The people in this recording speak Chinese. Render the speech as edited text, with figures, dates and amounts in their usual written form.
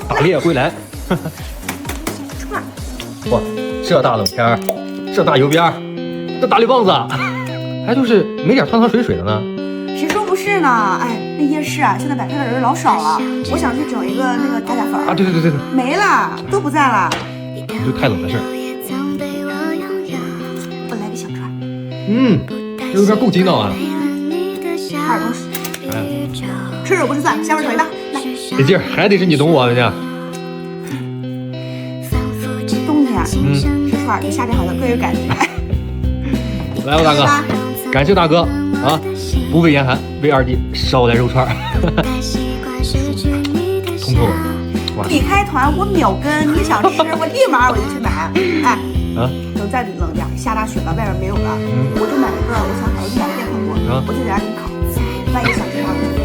打猎归来。串，哇，这大冷天儿，这大油边儿，这大绿棒子，还就是没点汤汤水水的呢。谁说不是呢？哎，那夜市啊，现在摆摊的人老少了。我想去整一个那个大假粉啊，对，没了，都不在了。你就太冷的事儿。我来个小串，这油边够筋道啊。差点东西。吃肉不是蒜，下面整一大，来。这劲儿还得是你懂我的呢。冬天吃串比夏天好像更有感觉。来吧，大哥，感谢大哥啊，不畏严寒，为二弟捎来肉串儿，通透。哇，你开团我秒跟，你想吃我立马我就去买。哎，等再冷点，下大雪了，外边没有了，我就买一个，我想好了就买个电饭锅，我就在家给你烤，万一想吃啥我就